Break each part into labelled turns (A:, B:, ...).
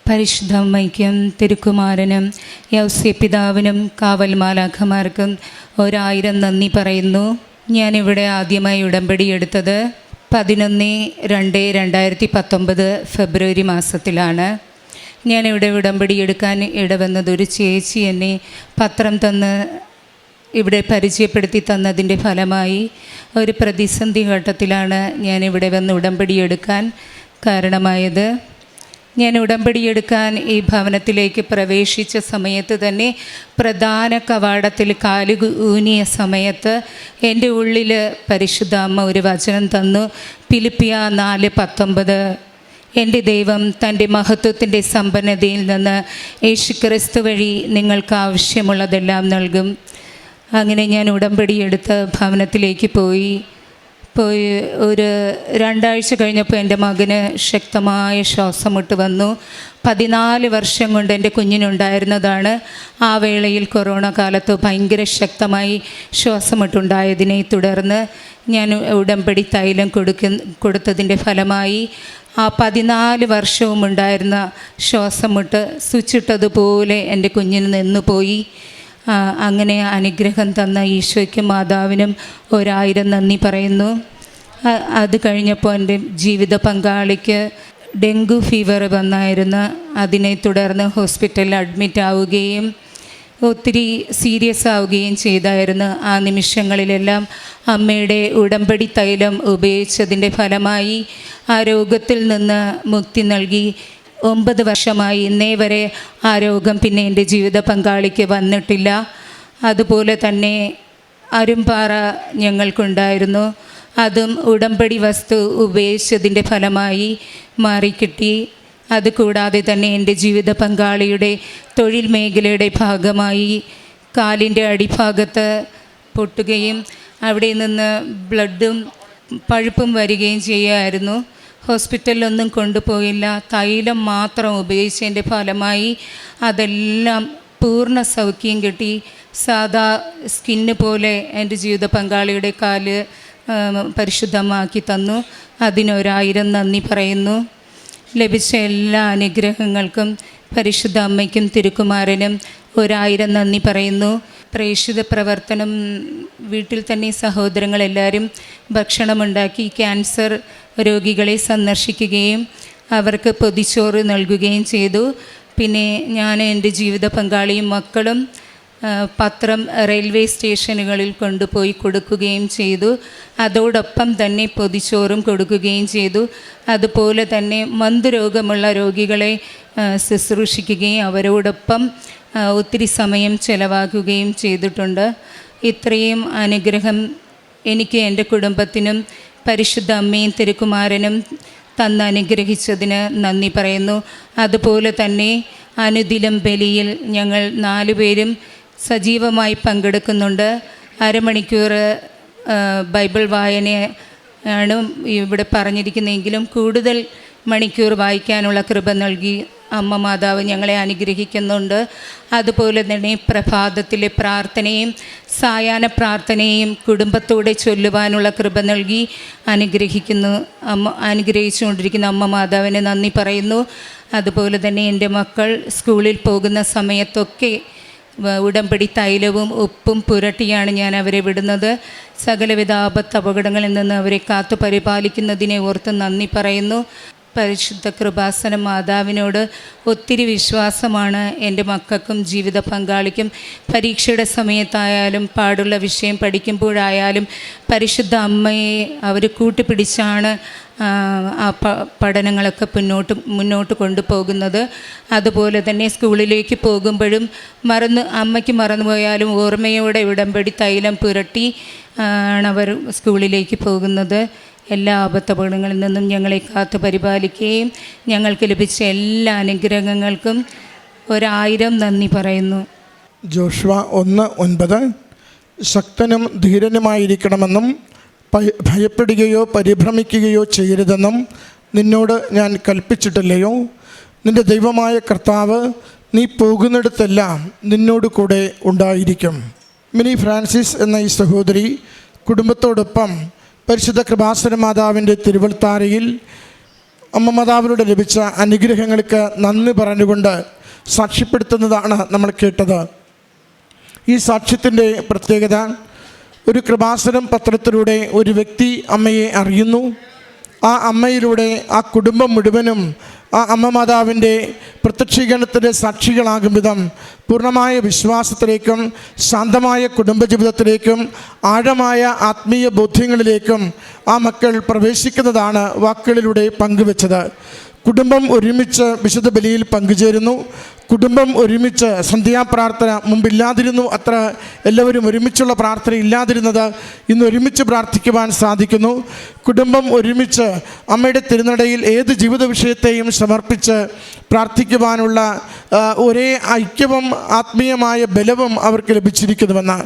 A: പരിശുദ്ധ അമ്മയ്ക്കും തിരുക്കുമാരനും യൗസ്യപിതാവിനും കാവൽ മാലാഖമാർക്കും 1000 നന്ദി പറയുന്നു. ഞാനിവിടെ ആദ്യമായി ഉടമ്പടി എടുത്തത് 11/2/2019 ഫെബ്രുവരി മാസത്തിലാണ്. ഞാനിവിടെ ഉടമ്പടി എടുക്കാൻ ഇടവന്നത് ഒരു ചേച്ചി എന്നെ പത്രം തന്ന് ഇവിടെ പരിചയപ്പെടുത്തി തന്നതിൻ്റെ ഫലമായി ഒരു പ്രതിസന്ധി ഘട്ടത്തിലാണ് ഞാനിവിടെ വന്ന് ഉടമ്പടി എടുക്കാൻ കാരണമായത്. ഞാൻ ഉടമ്പടി എടുക്കാൻ ഈ ഭവനത്തിലേക്ക് പ്രവേശിച്ച സമയത്ത് തന്നെ പ്രധാന കവാടത്തിൽ കാല് ഊന്നിയ സമയത്ത് എൻ്റെ ഉള്ളിൽ പരിശുദ്ധ അമ്മ ഒരു വചനം തന്നു. ഫിലിപ്പിയ 4:19. എൻ്റെ ദൈവം തൻ്റെ മഹത്വത്തിൻ്റെ സമ്പന്നതയിൽ നിന്ന് യേശുക്രിസ്തു വഴി നിങ്ങൾക്ക് ആവശ്യമുള്ളതെല്ലാം നൽകും. അങ്ങനെ ഞാൻ ഉടമ്പടി എടുത്ത് ഭവനത്തിലേക്ക് പോയി ഒരു 2 ആഴ്ച കഴിഞ്ഞപ്പോൾ എൻ്റെ മകന് ശക്തമായ ശ്വാസം മുട്ട് വന്നു. 14 വർഷം കൊണ്ട് എൻ്റെ കുഞ്ഞിനുണ്ടായിരുന്നതാണ്. ആ വേളയിൽ കൊറോണ കാലത്ത് ഭയങ്കര ശക്തമായി ശ്വാസമുട്ടുണ്ടായതിനെ തുടർന്ന് ഞാൻ ഉടമ്പടി തൈലം കൊടുത്തതിൻ്റെ ഫലമായി ആ 14 വർഷവും ഉണ്ടായിരുന്ന ശ്വാസം മുട്ട് സ്വിച്ചിട്ടതുപോലെ എൻ്റെ കുഞ്ഞിന് നിന്നുപോയി. അങ്ങനെ അനുഗ്രഹം തന്ന ഈശോയ്ക്കും മാതാവിനും 1000 നന്ദി പറയുന്നു. അത് കഴിഞ്ഞപ്പോൾ എൻ്റെ ജീവിത പങ്കാളിക്ക് ഡെങ്കു ഫീവർ വന്നായിരുന്നു. അതിനെ തുടർന്ന് ഹോസ്പിറ്റലിൽ അഡ്മിറ്റ് ആവുകയും ഒത്തിരി സീരിയസ് ആവുകയും ചെയ്തായിരുന്നു. ആ നിമിഷങ്ങളിലെല്ലാം അമ്മയുടെ ഉടമ്പടി തൈലം ഉപയോഗിച്ചതിൻ്റെ ഫലമായി ആ രോഗത്തിൽ നിന്ന് മുക്തി നൽകി. 9 വർഷമായി ഇന്നേ വരെ ആ രോഗം പിന്നെ എൻ്റെ ജീവിത പങ്കാളിക്ക് വന്നിട്ടില്ല. അതുപോലെ തന്നെ അരുംപാറ ഞങ്ങൾക്കുണ്ടായിരുന്നു. അതും ഉടമ്പടി വസ്തു ഉപയോഗിച്ചതിൻ്റെ ഫലമായി മാറിക്കിട്ടി. അതുകൂടാതെ തന്നെ എൻ്റെ ജീവിത പങ്കാളിയുടെ തൊഴിൽ മേഖലയുടെ ഭാഗമായി കാലിൻ്റെ അടിഭാഗത്ത് പൊട്ടുകയും അവിടെ നിന്ന് ബ്ലഡും പഴുപ്പും വരികയും ചെയ്യുമായിരുന്നു. ഹോസ്പിറ്റലിലൊന്നും കൊണ്ടുപോയില്ല. തൈലം മാത്രം ഉപയോഗിച്ചതിൻ്റെ ഫലമായി അതെല്ലാം പൂർണ്ണ സൗഖ്യം കിട്ടി. സാധാ സ്കിന്ന് പോലെ എൻ്റെ ജീവിത പങ്കാളിയുടെ കാല് പരിശുദ്ധമാക്കി തന്നു. അതിന് 1000 നന്ദി പറയുന്നു. ലഭിച്ച എല്ലാ അനുഗ്രഹങ്ങൾക്കും പരിശുദ്ധ അമ്മയ്ക്കും തിരുക്കുമാരനും 1000 നന്ദി പറയുന്നു. പ്രേക്ഷിത പ്രവർത്തനം വീട്ടിൽ തന്നെ സഹോദരങ്ങളെല്ലാവരും ഭക്ഷണമുണ്ടാക്കി ക്യാൻസർ രോഗികളെ സന്ദർശിക്കുകയും അവർക്ക് പൊതിച്ചോറ് നൽകുകയും ചെയ്തു. പിന്നെ ഞാൻ എൻ്റെ ജീവിത പങ്കാളിയും മക്കളും പത്രം റെയിൽവേ സ്റ്റേഷനുകളിൽ കൊണ്ടുപോയി കൊടുക്കുകയും ചെയ്തു. അതോടൊപ്പം തന്നെ പൊതിച്ചോറും കൊടുക്കുകയും ചെയ്തു. അതുപോലെ തന്നെ മന്ദരോഗമുള്ള രോഗികളെ ശുശ്രൂഷിക്കുകയും അവരോടൊപ്പം ഒത്തിരി സമയം ചെലവാക്കുകയും ചെയ്തിട്ടുണ്ട്. ഇത്രയും അനുഗ്രഹം എനിക്ക് എൻ്റെ കുടുംബത്തിനും പരിശുദ്ധ അമ്മയും തിരുക്കുമാരനും തന്ന് അനുഗ്രഹിച്ചതിന് നന്ദി പറയുന്നു. അതുപോലെ തന്നെ അനുദിനം ബലിയിൽ ഞങ്ങൾ 4 പേരും സജീവമായി പങ്കെടുക്കുന്നുണ്ട്. അരമണിക്കൂർ ബൈബിൾ വായനയാണ് ഇവിടെ പറഞ്ഞിരിക്കുന്നതെങ്കിലും കൂടുതൽ മണിക്കൂർ വായിക്കാനുള്ള കൃപ നൽകി അമ്മ മാതാവ് ഞങ്ങളെ അനുഗ്രഹിക്കുന്നുണ്ട്. അതുപോലെ തന്നെ പ്രഭാതത്തിലെ പ്രാർത്ഥനയും സായാഹ്ന പ്രാർത്ഥനയും കുടുംബത്തോടെ ചൊല്ലുവാനുള്ള കൃപ നൽകി അനുഗ്രഹിച്ചുകൊണ്ടിരിക്കുന്ന അമ്മ മാതാവിന് നന്ദി പറയുന്നു. അതുപോലെ തന്നെ എൻ്റെ മക്കൾ സ്കൂളിൽ പോകുന്ന സമയത്തൊക്കെ ഉടമ്പടി തൈലവും ഉപ്പും പുരട്ടിയാണ് ഞാൻ അവരെ വിടുന്നത്. സകലവിധ അപകടങ്ങളിൽ നിന്ന് അവരെ കാത്തു പരിപാലിക്കുന്നതിനെ ഓർത്ത് നന്ദി പറയുന്നു. പരിശുദ്ധ കൃപാസന മാതാവിനോട് ഒത്തിരി വിശ്വാസമാണ്. എൻ്റെ മക്കൾക്കും ജീവിത പങ്കാളിക്കും പരീക്ഷയുടെ സമയത്തായാലും പാടുള്ള വിഷയം പഠിക്കുമ്പോഴായാലും പരിശുദ്ധ അമ്മയെ അവർ കൂട്ടുപിടിച്ചാണ് ആ പഠനങ്ങളൊക്കെ മുന്നോട്ട് കൊണ്ടുപോകുന്നത്. അതുപോലെ തന്നെ സ്കൂളിലേക്ക് പോകുമ്പോഴും അമ്മയ്ക്ക് മറന്നുപോയാലും ഓർമ്മയോടെ ഉടമ്പടി തൈലം പുരട്ടി ആണ് അവർ സ്കൂളിലേക്ക് പോകുന്നത്. എല്ലാ അപകടങ്ങളിൽ നിന്നും ഞങ്ങളെ കാത്തു പരിപാലിക്കുകയും ഞങ്ങൾക്ക് ലഭിച്ച എല്ലാ അനുഗ്രഹങ്ങൾക്കും 1000 നന്ദി പറയുന്നു.
B: ജോഷുവ 1:9. ശക്തനും ധീരനുമായിരിക്കണമെന്നും ഭയപ്പെടുകയോ പരിഭ്രമിക്കുകയോ ചെയ്യരുതെന്നും നിന്നോട് ഞാൻ കൽപ്പിച്ചിട്ടില്ലയോ? നിൻ്റെ ദൈവമായ കർത്താവ് നീ പോകുന്നിടത്തെല്ലാം നിന്നോട് കൂടെ ഉണ്ടായിരിക്കും. മിനി ഫ്രാൻസിസ് എന്ന ഈ സഹോദരി കുടുംബത്തോടൊപ്പം പരിശുദ്ധ കൃപാസന മാതാവിൻ്റെ തിരുവൽത്താരയിൽ അമ്മ മാതാവിലൂടെ ലഭിച്ച അനുഗ്രഹങ്ങൾക്ക് നന്ദി പറഞ്ഞുകൊണ്ട് സാക്ഷ്യപ്പെടുത്തുന്നതാണ് നമ്മൾ കേട്ടത്. ഈ സാക്ഷ്യത്തിൻ്റെ പ്രത്യേകത, ഒരു കൃപാസനം പത്രത്തിലൂടെ ഒരു വ്യക്തി അമ്മയെ അറിയുന്നു. ആ അമ്മയിലൂടെ ആ കുടുംബം മുഴുവനും ആ അമ്മ മാതാവിൻ്റെ പ്രത്യക്ഷീകരണത്തിൻ്റെ സാക്ഷികളാകും വിധം പൂർണ്ണമായ വിശ്വാസത്തിലേക്കും ശാന്തമായ കുടുംബജീവിതത്തിലേക്കും ആഴമായ ആത്മീയ ബോധ്യങ്ങളിലേക്കും ആ മക്കൾ പ്രവേശിക്കുന്നതാണ് വാക്കുകളിലൂടെ പങ്കുവച്ചത്. കുടുംബം ഒരുമിച്ച് വിശുദ്ധ ബലിയിൽ പങ്കുചേരുന്നു. കുടുംബം ഒരുമിച്ച് സന്ധ്യാപ്രാർത്ഥന മുമ്പില്ലാതിരുന്നു, അത്ര എല്ലാവരും ഒരുമിച്ചുള്ള പ്രാർത്ഥന ഇല്ലാതിരുന്നത് ഇന്ന് ഒരുമിച്ച് പ്രാർത്ഥിക്കുവാൻ സാധിക്കുന്നു. കുടുംബം ഒരുമിച്ച് അമ്മയുടെ തിരുനടയിൽ ഏത് ജീവിത വിഷയത്തെയും സമർപ്പിച്ച് പ്രാർത്ഥിക്കുവാനുള്ള ഒരേ ഐക്യവും ആത്മീയമായ ബലവും അവർക്ക് ലഭിച്ചിരിക്കുന്നുവെന്ന്.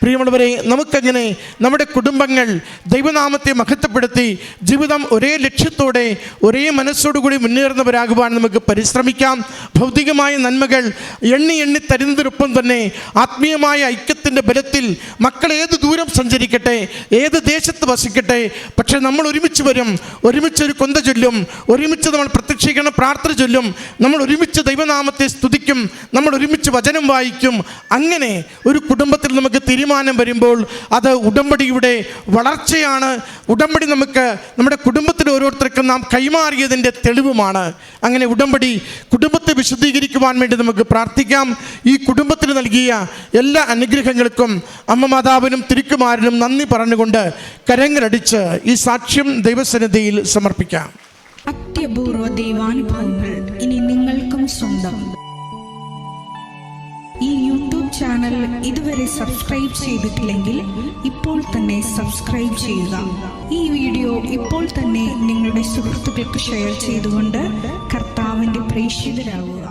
B: പ്രിയമുള്ളവരെ, നമുക്കങ്ങനെ നമ്മുടെ കുടുംബങ്ങൾ ദൈവനാമത്തെ മഹത്വപ്പെടുത്തി ജീവിതം ഒരേ ലക്ഷ്യത്തോടെ ഒരേ മനസ്സോടുകൂടി മുന്നേറുന്നവരാകുവാൻ നമുക്ക് പരിശ്രമിക്കാം. ഭൗതികമായ നന്മകൾ എണ്ണി എണ്ണി തരുന്നതിനൊപ്പം തന്നെ ആത്മീയമായ ഐക്യത്തിൻ്റെ ബലത്തിൽ മക്കൾ ഏത് ദൂരം സഞ്ചരിക്കട്ടെ, ഏത് ദേശത്ത് വസിക്കട്ടെ, പക്ഷേ നമ്മൾ ഒരുമിച്ച് വരും, ഒരുമിച്ചൊരു കൊന്ത ചൊല്ലും, ഒരുമിച്ച് നമ്മൾ പ്രത്യക്ഷീകരണ പ്രാർത്ഥന ചൊല്ലും, നമ്മൾ ഒരുമിച്ച് ദൈവനാമത്തെ സ്തുതിക്കും, നമ്മൾ ഒരുമിച്ച് വചനം വായിക്കും. അങ്ങനെ ഒരു കുടുംബത്തിൽ നമുക്ക് തീരുമാനം വരുമ്പോൾ അത് ഉടമ്പടിയുടെ വളർച്ചയാണ്. ഉടമ്പടി നമുക്ക് നമ്മുടെ കുടുംബത്തിന് ഓരോരുത്തർക്കും നാം കൈമാറിയതിൻ്റെ തെളിവുമാണ്. അങ്ങനെ ഉടമ്പടി കുടുംബത്തെ വിശദീകരിക്കുവാൻ വേണ്ടി നമുക്ക് പ്രാർത്ഥിക്കാം. ഈ കുടുംബത്തിന് നൽകിയ എല്ലാ അനുഗ്രഹങ്ങൾക്കും അമ്മ മാതാവിനും തിരുക്കുമാരനും നന്ദി പറഞ്ഞുകൊണ്ട് കരങ്ങളടിച്ച് ഈ സാക്ഷ്യം ദൈവസന്നിധിയിൽ സമർപ്പിക്കാം.
C: അത്യപൂർവ ദൈവാനുഭവങ്ങൾ ഇനി നിങ്ങൾക്കും സ്വന്തം. ഈ യൂട്യൂബ് ചാനൽ ഇതുവരെ സബ്സ്ക്രൈബ് ചെയ്തിട്ടില്ലെങ്കിൽ ഇപ്പോൾ തന്നെ സബ്സ്ക്രൈബ് ചെയ്യുക. ഈ വീഡിയോ ഇപ്പോൾ തന്നെ നിങ്ങളുടെ സുഹൃത്തുക്കൾക്ക് ഷെയർ ചെയ്തുകൊണ്ട് കർത്താവിൻ്റെ പ്രേക്ഷിതരാകുക.